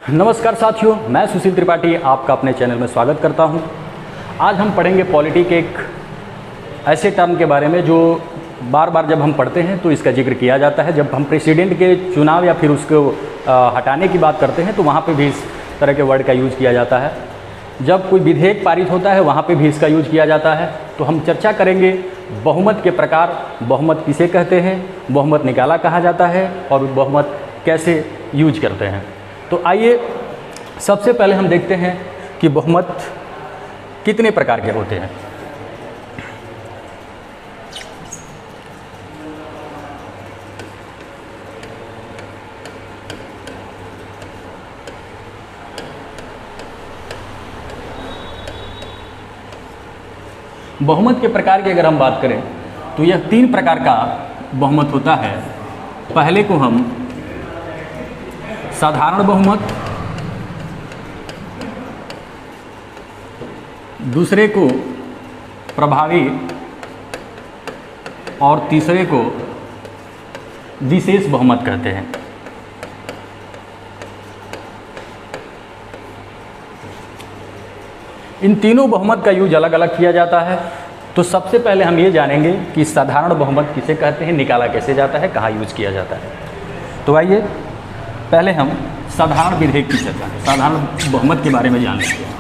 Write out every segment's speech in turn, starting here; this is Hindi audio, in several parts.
नमस्कार साथियों, मैं सुशील त्रिपाठी आपका अपने चैनल में स्वागत करता हूं। आज हम पढ़ेंगे पॉलिटी के एक ऐसे टर्म के बारे में जो बार बार जब हम पढ़ते हैं तो इसका जिक्र किया जाता है। जब हम प्रेसिडेंट के चुनाव या फिर उसको हटाने की बात करते हैं तो वहाँ पे भी इस तरह के वर्ड का यूज़ किया जाता है। जब कोई विधेयक पारित होता है वहाँ पे भी इसका यूज़ किया जाता है। तो हम चर्चा करेंगे बहुमत के प्रकार, बहुमत किसे कहते हैं, बहुमत निकाला कहा जाता है और बहुमत कैसे यूज करते हैं। तो आइए सबसे पहले हम देखते हैं कि बहुमत कितने प्रकार के होते हैं। बहुमत के प्रकार की अगर हम बात करें तो यह 3 प्रकार का बहुमत होता है। पहले को हम साधारण बहुमत, दूसरे को प्रभावी और तीसरे को विशेष बहुमत कहते हैं। इन तीनों बहुमत का यूज अलग अलग किया जाता है। तो सबसे पहले हम ये जानेंगे कि साधारण बहुमत किसे कहते हैं, निकाला कैसे जाता है, कहाँ यूज किया जाता है। तो आइए पहले हम साधारण विधेयक की चर्चा करें, साधारण बहुमत के बारे में जान लेते हैं।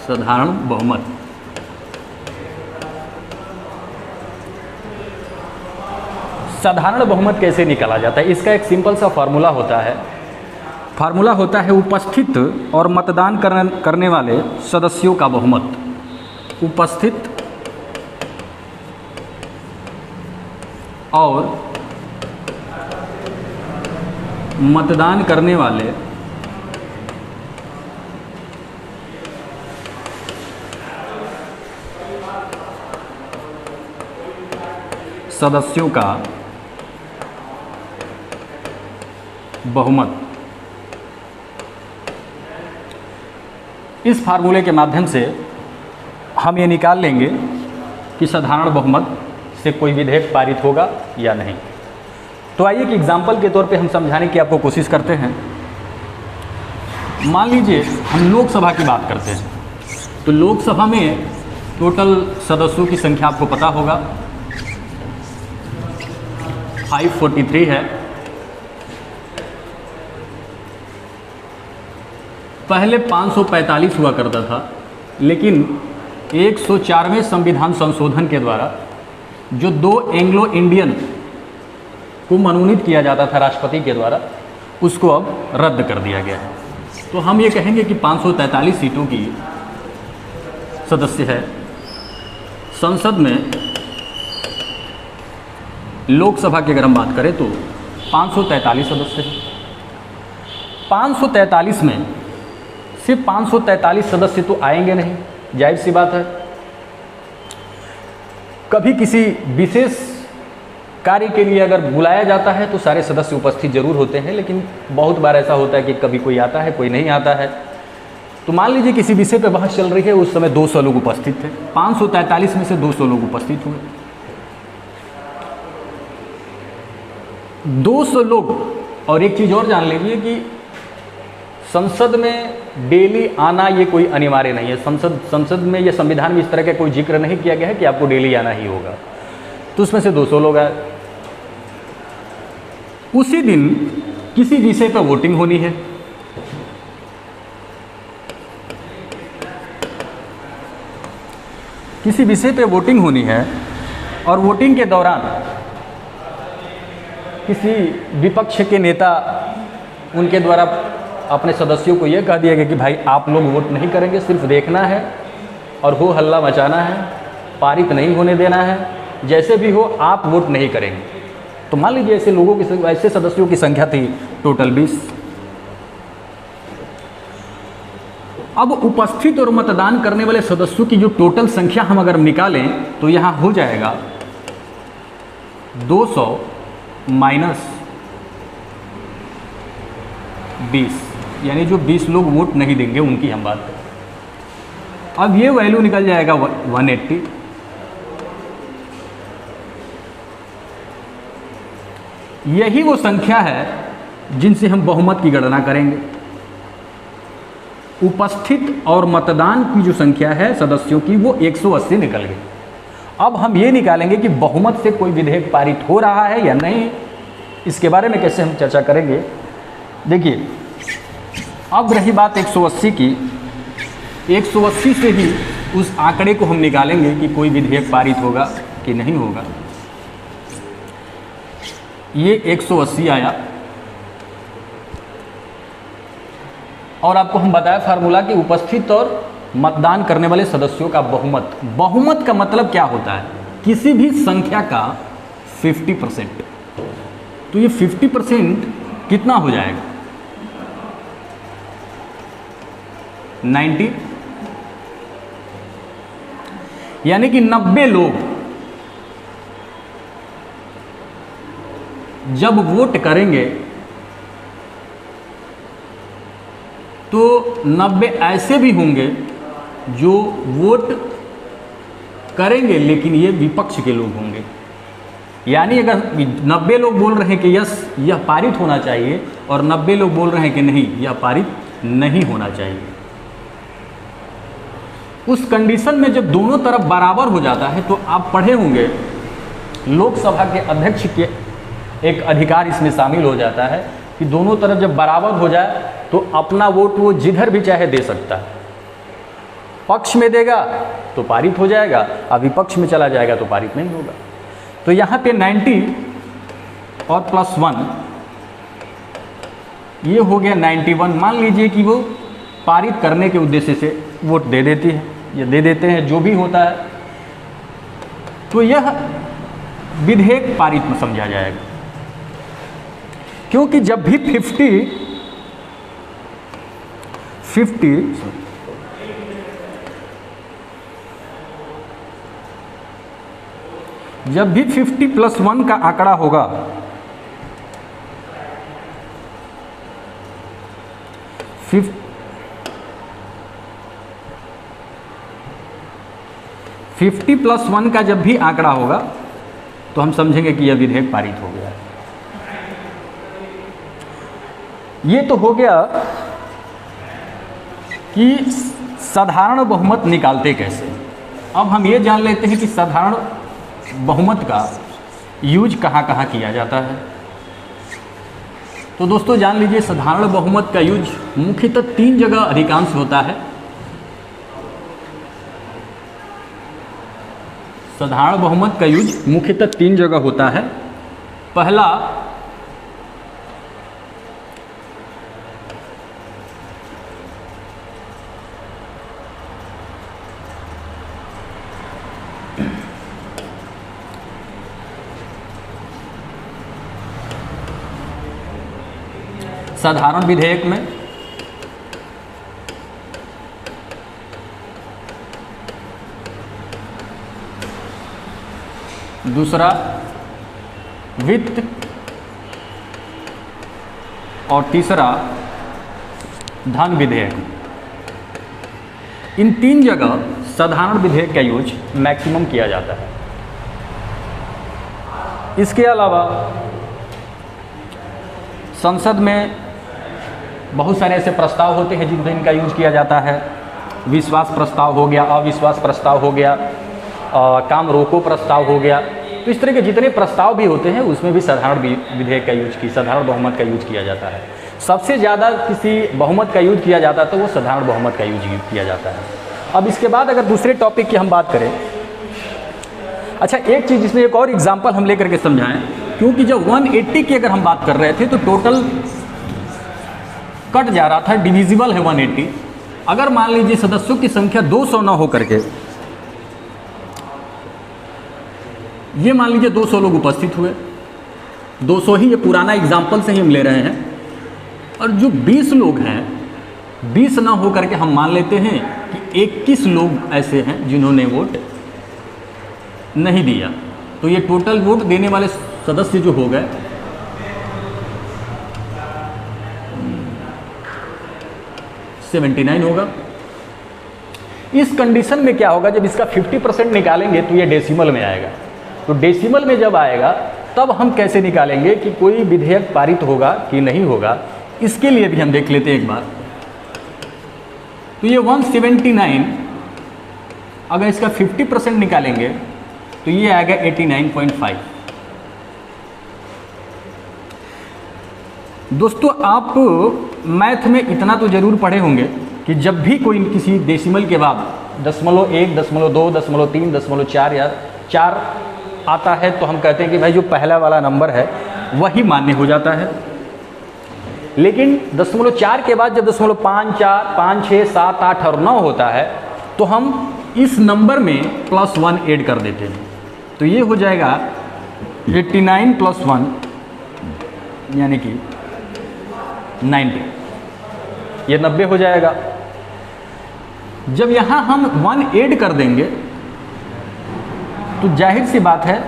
साधारण बहुमत साधारण बहुमत कैसे निकाला जाता है, इसका एक सिंपल सा फार्मूला होता है। फार्मूला होता है उपस्थित और मतदान करने वाले सदस्यों का बहुमत। उपस्थित और मतदान करने वाले सदस्यों का बहुमत। इस फार्मूले के माध्यम से हम ये निकाल लेंगे कि साधारण बहुमत से कोई विधेयक पारित होगा या नहीं। तो आइए कि एग्जाम्पल के तौर पे हम समझाने की आपको कोशिश करते हैं। मान लीजिए हम लोकसभा की बात करते हैं। तो लोकसभा में टोटल सदस्यों की संख्या आपको पता होगा 543 है। पहले 545 हुआ करता था, लेकिन 104वें संविधान संशोधन के द्वारा जो 2 एंग्लो इंडियन को मनोनीत किया जाता था राष्ट्रपति के द्वारा, उसको अब रद्द कर दिया गया है। तो हम ये कहेंगे कि 543 सीटों की सदस्य है संसद में। लोकसभा की अगर हम बात करें तो 543 सदस्य हैं। 543 में सिर्फ 543 सदस्य तो आएंगे नहीं, जाहिर सी बात है। कभी किसी विशेष कार्य के लिए अगर बुलाया जाता है तो सारे सदस्य उपस्थित जरूर होते हैं, लेकिन बहुत बार ऐसा होता है कि कभी कोई आता है, कोई नहीं आता है। तो मान लीजिए किसी विषय पर बहस चल रही है, उस समय 200 लोग उपस्थित थे। 543 में से 200 लोग उपस्थित हुए। 200 लोग। और एक चीज़ और जान लीजिए कि संसद में डेली आना ये कोई अनिवार्य नहीं है। संसद में या संविधान में इस तरह का कोई जिक्र नहीं किया गया है कि आपको डेली आना ही होगा। तो उसमें से 200 लोग आए। उसी दिन किसी विषय पर वोटिंग होनी है। किसी विषय पे वोटिंग होनी है और वोटिंग के दौरान किसी विपक्ष के नेता उनके द्वारा अपने सदस्यों को यह कह दिया गया कि भाई आप लोग वोट नहीं करेंगे, सिर्फ देखना है और हो हल्ला मचाना है, पारित नहीं होने देना है, जैसे भी हो आप वोट नहीं करेंगे। तो मान लीजिए ऐसे लोगों की, ऐसे सदस्यों की संख्या थी टोटल 20। अब उपस्थित और मतदान करने वाले सदस्यों की जो टोटल संख्या हम अगर निकालें तो यहाँ हो जाएगा 200 माइनस 20, यानी जो 20 लोग वोट नहीं देंगे उनकी हम बात करें। अब ये वैल्यू निकल जाएगा 180। यही वो संख्या है जिनसे हम बहुमत की गणना करेंगे। उपस्थित और मतदान की जो संख्या है सदस्यों की वो 180 निकल गई। अब हम ये निकालेंगे कि बहुमत से कोई विधेयक पारित हो रहा है या नहीं। इसके बारे में कैसे हम चर्चा करेंगे, देखिए अब रही बात 180 की, 180 से ही उस आंकड़े को हम निकालेंगे कि कोई विधेयक पारित होगा कि नहीं होगा। ये 180 आया और आपको हम बताया फार्मूला कि उपस्थित और मतदान करने वाले सदस्यों का बहुमत। बहुमत का मतलब क्या होता है, किसी भी संख्या का 50%। तो ये 50% कितना हो जाएगा, 90, यानी कि 90 लोग जब वोट करेंगे तो 90 ऐसे भी होंगे जो वोट करेंगे लेकिन ये विपक्ष के लोग होंगे। यानी अगर 90 लोग बोल रहे हैं कि यस यह पारित होना चाहिए और 90 लोग बोल रहे हैं कि नहीं यह पारित नहीं होना चाहिए, उस कंडीशन में जब दोनों तरफ बराबर हो जाता है तो आप पढ़े होंगे लोकसभा के अध्यक्ष के एक अधिकार इसमें शामिल हो जाता है कि दोनों तरफ जब बराबर हो जाए तो अपना वोट वो जिधर भी चाहे दे सकता है। पक्ष में देगा तो पारित हो जाएगा, और विपक्ष में चला जाएगा तो पारित नहीं होगा। तो यहाँ पे 90 और +1 ये हो गया 91। मान लीजिए कि वो पारित करने के उद्देश्य से वोट दे देती है या दे देते हैं, जो भी होता है, तो यह विधेयक पारित में समझा जाएगा। क्योंकि जब भी 50 जब भी 50 + 1 का आंकड़ा होगा फिफ 50 + 1 का जब भी आंकड़ा होगा तो हम समझेंगे कि यह विधेयक पारित हो गया है। ये तो हो गया कि साधारण बहुमत निकालते कैसे। अब हम ये जान लेते हैं कि साधारण बहुमत का यूज कहाँ कहाँ किया जाता है। तो दोस्तों जान लीजिए साधारण बहुमत का यूज मुख्यतः 3 जगह अधिकांश होता है। साधारण बहुमत का यूज मुख्यतः 3 जगह होता है। पहला, साधारण विधेयक में, दूसरा वित्त और तीसरा धन विधेयक। इन 3 जगह साधारण विधेयक का यूज मैक्सिमम किया जाता है। इसके अलावा संसद में बहुत सारे ऐसे प्रस्ताव होते हैं जिनमें इनका यूज किया जाता है। विश्वास प्रस्ताव हो गया, अविश्वास प्रस्ताव हो गया, काम रोको प्रस्ताव हो गया। तो इस तरह के जितने प्रस्ताव भी होते हैं उसमें भी साधारण विधेयक का यूज की साधारण बहुमत का यूज किया जाता है। सबसे ज़्यादा किसी बहुमत का यूज किया जाता है तो वो साधारण बहुमत का यूज किया जाता है। अब इसके बाद अगर दूसरे टॉपिक की हम बात करें, अच्छा एक चीज़ इसमें एक और एग्जाम्पल हम लेकर के समझाएं, क्योंकि जब 180 की अगर हम बात कर रहे थे तो टोटल कट जा रहा था, डिविजिबल है 180। अगर मान लीजिए सदस्यों की संख्या 200 न हो करके, ये मान लीजिए 200 लोग उपस्थित हुए, 200 ही, ये पुराना एग्जाम्पल से ही हम ले रहे हैं, और जो 20 लोग हैं, 20 ना हो करके हम मान लेते हैं कि 21 लोग ऐसे हैं जिन्होंने वोट नहीं दिया। तो ये टोटल वोट देने वाले सदस्य जो हो गए 79 होगा। इस कंडीशन में क्या होगा, जब इसका 50% निकालेंगे तो ये डेसिमल में आएगा। तो डेसिमल में जब आएगा तब हम कैसे निकालेंगे कि कोई विधेयक पारित होगा कि नहीं होगा, इसके लिए भी हम देख लेते हैं एक बार। तो ये 179 अगर इसका 50% निकालेंगे तो ये आएगा 89.5। दोस्तों आप मैथ में इतना तो जरूर पढ़े होंगे कि जब भी कोई किसी डेसिमल के बाद 0.1, 0.2, 0.3, 0.4 या 4 आता है तो हम कहते हैं कि भाई जो पहला वाला नंबर है वही मान्य हो जाता है। लेकिन 0.4 के बाद जब 0.5, 4, 5, 6, 7, 8 और 9 होता है तो हम इस नंबर में +1 ऐड कर देते हैं। तो ये हो जाएगा 89 + 1 यानी कि 90, ये 90 हो जाएगा। जब यहाँ हम 1 ऐड कर देंगे तो जाहिर सी बात है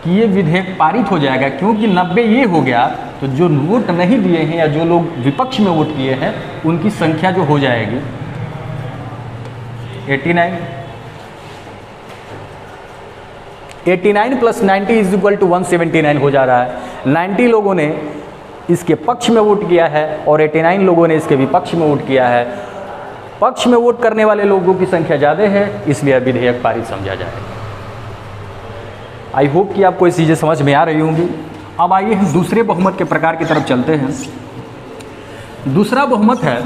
कि ये विधेयक पारित हो जाएगा, क्योंकि 90 ये हो गया तो जो वोट नहीं दिए हैं या जो लोग विपक्ष में वोट किए हैं उनकी संख्या जो हो जाएगी 89। 89 + 90 = 179 हो जा रहा है। 90 लोगों ने इसके पक्ष में वोट किया है और 89 लोगों ने इसके विपक्ष में वोट किया है। पक्ष में वोट करने वाले लोगों की संख्या ज़्यादा है, इसलिए विधेयक पारित समझा जाएगा। आई होप कि आपको ये चीज़ें समझ में आ रही होंगी। अब आइए हम दूसरे बहुमत के प्रकार की तरफ चलते हैं। दूसरा बहुमत है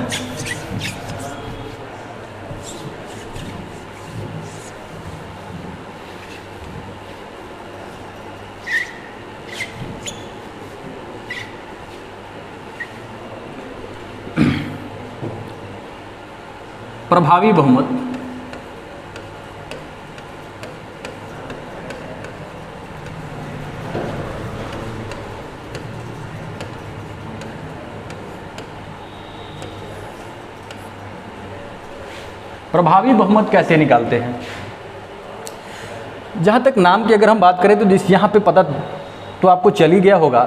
प्रभावी बहुमत। प्रभावी बहुमत कैसे निकालते हैं? जहाँ तक नाम की अगर हम बात करें तो यहाँ पे पता तो आपको चल ही गया होगा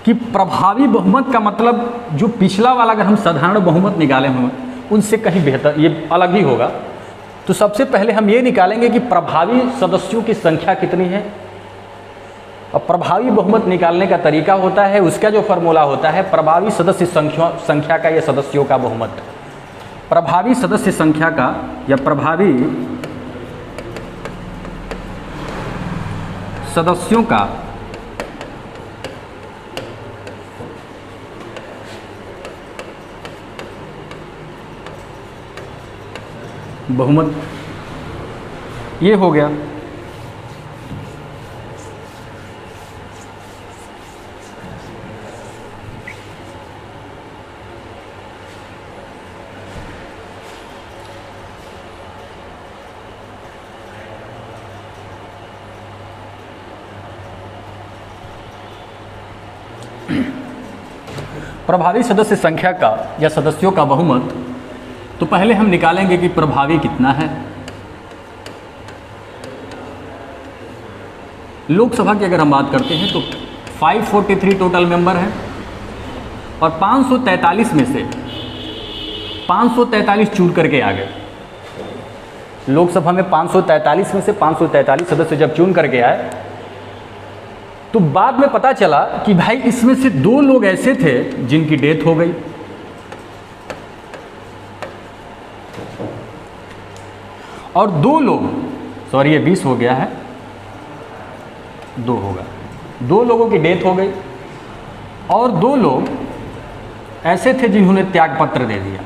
कि प्रभावी बहुमत का मतलब जो पिछला वाला अगर हम साधारण बहुमत निकाले हों उनसे कहीं बेहतर, ये अलग ही होगा। तो सबसे पहले हम ये निकालेंगे कि प्रभावी सदस्यों की संख्या कितनी है। और प्रभावी बहुमत निकालने का तरीका होता है, उसका जो फॉर्मूला होता है प्रभावी सदस्य संख्या का या सदस्यों का बहुमत। प्रभावी सदस्य संख्या का या प्रभावी सदस्यों का बहुमत, ये हो गया। प्रभावी सदस्य संख्या का या सदस्यों का बहुमत, तो पहले हम निकालेंगे कि प्रभावी कितना है। लोकसभा की अगर हम बात करते हैं तो 543 टोटल मेंबर हैं और 543 में से 543 चुन करके आ गए। लोकसभा में 543 में से 543 सदस्य जब चुन करके आए तो बाद में पता चला कि भाई इसमें से 2 लोग ऐसे थे जिनकी डेथ हो गई। और 2 लोग, सॉरी ये 20 हो गया है, 2 होगा, 2 लोगों की डेथ हो गई और 2 लोग ऐसे थे जिन्होंने त्यागपत्र दे दिया,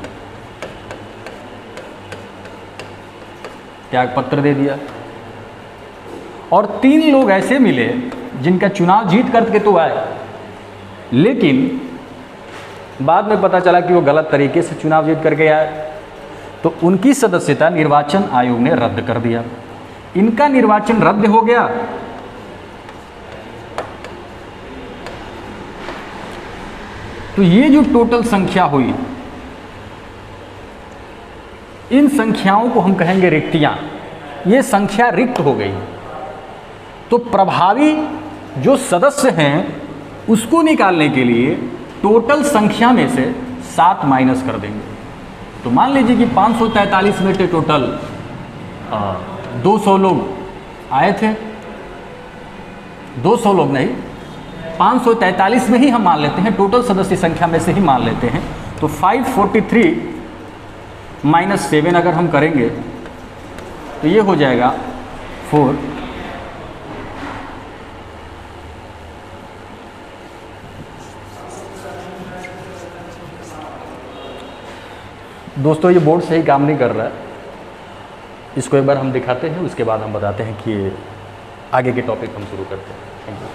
त्यागपत्र दे दिया। और 3 लोग ऐसे मिले जिनका चुनाव जीत करके तो आए, लेकिन बाद में पता चला कि वो गलत तरीके से चुनाव जीत करके आए, तो उनकी सदस्यता निर्वाचन आयोग ने रद्द कर दिया। इनका निर्वाचन रद्द हो गया। तो ये जो टोटल संख्या हुई, इन संख्याओं को हम कहेंगे रिक्तियां। ये संख्या रिक्त हो गई। तो प्रभावी जो सदस्य हैं उसको निकालने के लिए टोटल संख्या में से 7 माइनस कर देंगे। तो मान लीजिए कि 543 में टोटल 200 लोग आए थे, 200 लोग नहीं, 543 में ही हम मान लेते हैं, टोटल सदस्य संख्या में से ही मान लेते हैं। तो 543 - 7 अगर हम करेंगे तो ये हो जाएगा 4। दोस्तों ये बोर्ड सही काम नहीं कर रहा है, इसको एक बार हम दिखाते हैं, उसके बाद हम बताते हैं कि आगे के टॉपिक हम शुरू करते हैं। Thank you.